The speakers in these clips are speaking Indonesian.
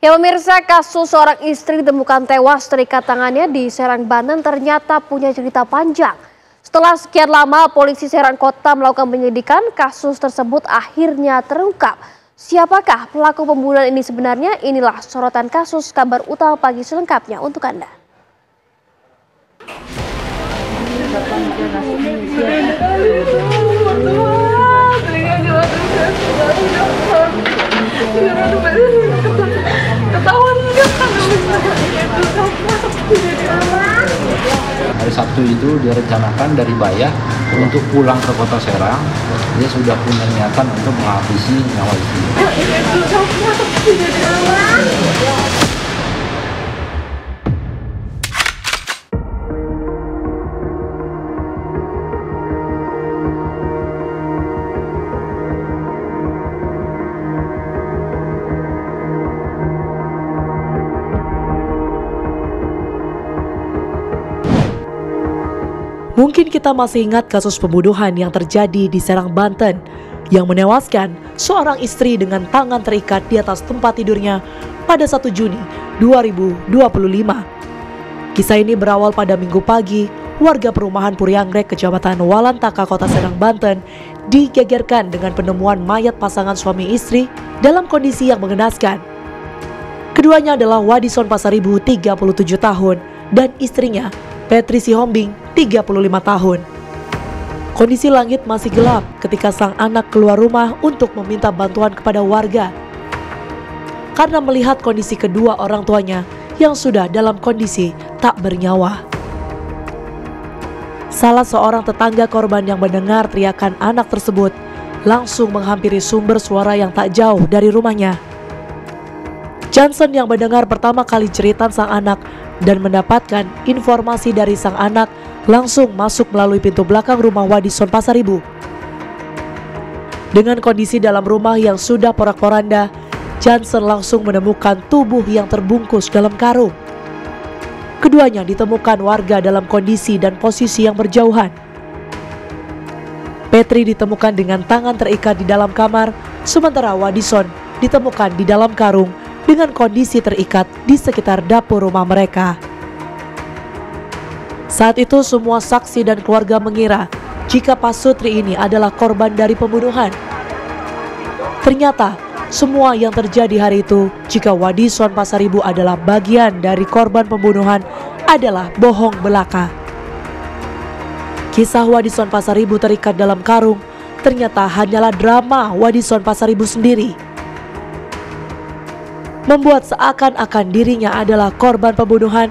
Ya pemirsa, kasus seorang istri ditemukan tewas terikat tangannya di Serang, Banten ternyata punya cerita panjang. Setelah sekian lama polisi Serang Kota melakukan penyelidikan, kasus tersebut akhirnya terungkap. Siapakah pelaku pembunuhan ini sebenarnya? Inilah sorotan kasus Kabar Utama Pagi selengkapnya untuk Anda. Hari Sabtu itu direncanakan dari Bayah untuk pulang ke kota Serang. Dia sudah punya niatan untuk menghabisi nyawa istrinya. Mungkin kita masih ingat kasus pembunuhan yang terjadi di Serang, Banten yang menewaskan seorang istri dengan tangan terikat di atas tempat tidurnya pada 1 Juni 2025. Kisah ini berawal pada Minggu pagi, warga perumahan Purianggrek, Kecamatan Walantaka, Kota Serang, Banten digegerkan dengan penemuan mayat pasangan suami istri dalam kondisi yang mengenaskan. Keduanya adalah Wadison Pasaribu 37 tahun dan istrinya Petri Sihombing 35 tahun. Kondisi langit masih gelap ketika sang anak keluar rumah untuk meminta bantuan kepada warga karena melihat kondisi kedua orang tuanya yang sudah dalam kondisi tak bernyawa. Salah seorang tetangga korban yang mendengar teriakan anak tersebut langsung menghampiri sumber suara yang tak jauh dari rumahnya. Johnson yang mendengar pertama kali cerita sang anak dan mendapatkan informasi dari sang anak langsung masuk melalui pintu belakang rumah Wadison Pasaribu. Dengan kondisi dalam rumah yang sudah porak-poranda, Johnson langsung menemukan tubuh yang terbungkus dalam karung. Keduanya ditemukan warga dalam kondisi dan posisi yang berjauhan. Petri ditemukan dengan tangan terikat di dalam kamar, sementara Wadison ditemukan di dalam karung dengan kondisi terikat di sekitar dapur rumah mereka. Saat itu semua saksi dan keluarga mengira jika Pasutri ini adalah korban dari pembunuhan. Ternyata semua yang terjadi hari itu jika Wadison Pasaribu adalah bagian dari korban pembunuhan adalah bohong belaka. Kisah Wadison Pasaribu terikat dalam karung ternyata hanyalah drama Wadison Pasaribu sendiri. Membuat seakan-akan dirinya adalah korban pembunuhan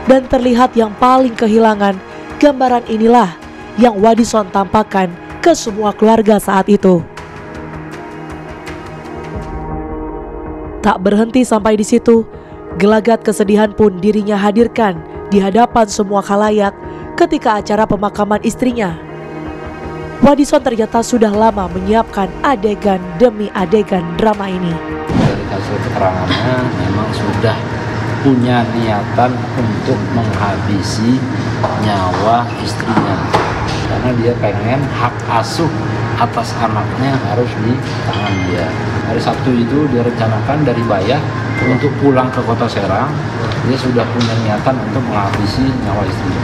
dan terlihat yang paling kehilangan. Gambaran inilah yang Wadison tampakkan ke semua keluarga saat itu. Tak berhenti sampai di situ, gelagat kesedihan pun dirinya hadirkan di hadapan semua khalayak ketika acara pemakaman istrinya. Wadison ternyata sudah lama menyiapkan adegan demi adegan drama ini. Hasil keterangannya memang sudah punya niatan untuk menghabisi nyawa istrinya karena dia pengen hak asuh atas anaknya harus di tangan dia. Hari Sabtu itu direncanakan dari Bayah untuk pulang ke kota Serang. Dia sudah punya niatan untuk menghabisi nyawa istrinya.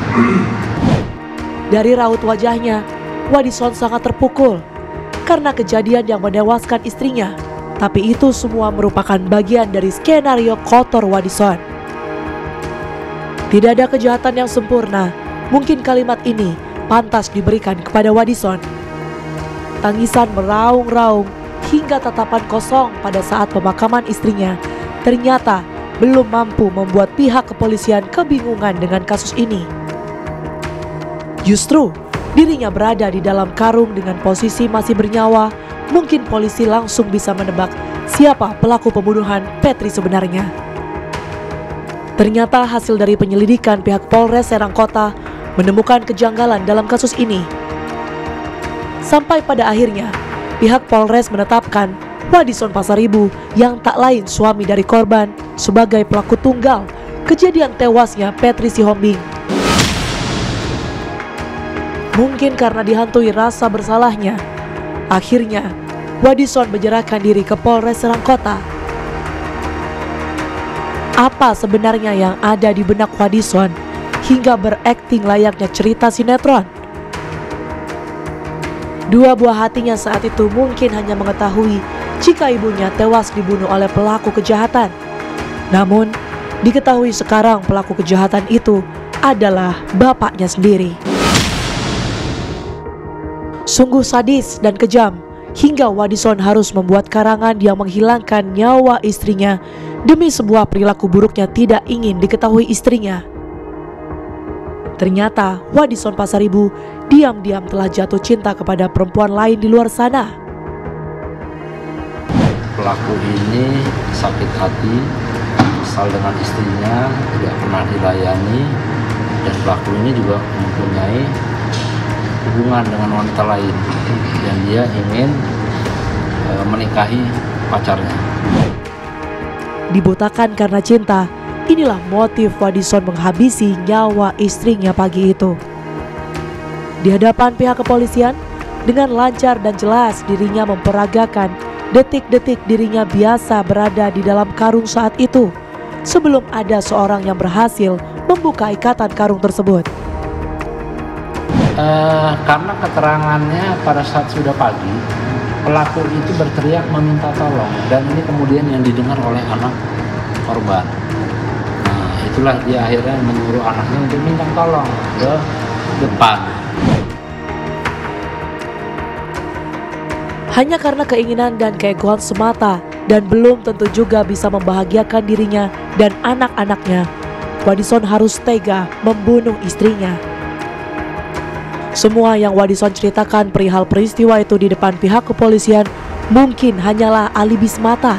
Dari raut wajahnya, Wadison sangat terpukul karena kejadian yang menewaskan istrinya. Tapi itu semua merupakan bagian dari skenario kotor Wadison. Tidak ada kejahatan yang sempurna. Mungkin kalimat ini pantas diberikan kepada Wadison. Tangisan meraung-raung hingga tatapan kosong pada saat pemakaman istrinya ternyata belum mampu membuat pihak kepolisian kebingungan dengan kasus ini. Justru dirinya berada di dalam karung dengan posisi masih bernyawa. Mungkin polisi langsung bisa menebak siapa pelaku pembunuhan Petri sebenarnya. Ternyata hasil dari penyelidikan pihak Polres Serang Kota menemukan kejanggalan dalam kasus ini. Sampai pada akhirnya pihak Polres menetapkan Wadison Pasaribu yang tak lain suami dari korban sebagai pelaku tunggal kejadian tewasnya Petri Sihombing. Mungkin karena dihantui rasa bersalahnya, akhirnya Wadison menyerahkan diri ke Polres Serang Kota. apa sebenarnya yang ada di benak Wadison hingga berakting layaknya cerita sinetron. Dua buah hatinya saat itu mungkin hanya mengetahui jika ibunya tewas dibunuh oleh pelaku kejahatan. Namun, diketahui sekarang pelaku kejahatan itu adalah bapaknya sendiri. Sungguh sadis dan kejam hingga Wadison harus membuat karangan yang menghilangkan nyawa istrinya demi sebuah perilaku buruknya tidak ingin diketahui istrinya. Ternyata Wadison Pasaribu diam-diam telah jatuh cinta kepada perempuan lain di luar sana. Pelaku ini sakit hati, kesal dengan istrinya, tidak pernah dilayani, dan pelaku ini juga mempunyai hubungan dengan wanita lain dan dia ingin menikahi pacarnya. Dibutakan karena cinta, inilah motif Wadison menghabisi nyawa istrinya pagi itu. Di hadapan pihak kepolisian, dengan lancar dan jelas dirinya memperagakan detik-detik dirinya biasa berada di dalam karung saat itu, sebelum ada seorang yang berhasil membuka ikatan karung tersebut. Karena keterangannya pada saat sudah pagi, pelaku itu berteriak meminta tolong, dan ini kemudian yang didengar oleh anak korban. Nah, itulah dia akhirnya menyuruh anaknya untuk minta tolong ke depan. Hanya karena keinginan dan keegoan semata dan belum tentu juga bisa membahagiakan dirinya dan anak-anaknya, Wadison harus tega membunuh istrinya. Semua yang Wadison ceritakan perihal peristiwa itu di depan pihak kepolisian mungkin hanyalah alibi semata.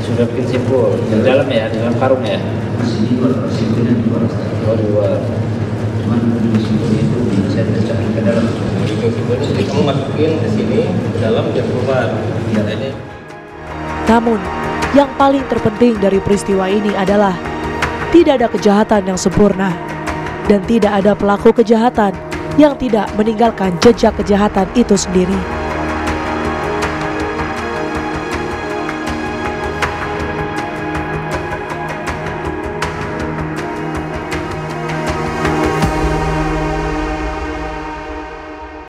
Sudah bikin simpul di dalam ya, di dalam karung ya. Di luar. Cuman simpul itu bisa dicapai ke dalam. Jadi kamu masukin ke sini, ke dalam dan keluar. Namun, yang paling terpenting dari peristiwa ini adalah tidak ada kejahatan yang sempurna. Dan tidak ada pelaku kejahatan yang tidak meninggalkan jejak kejahatan itu sendiri.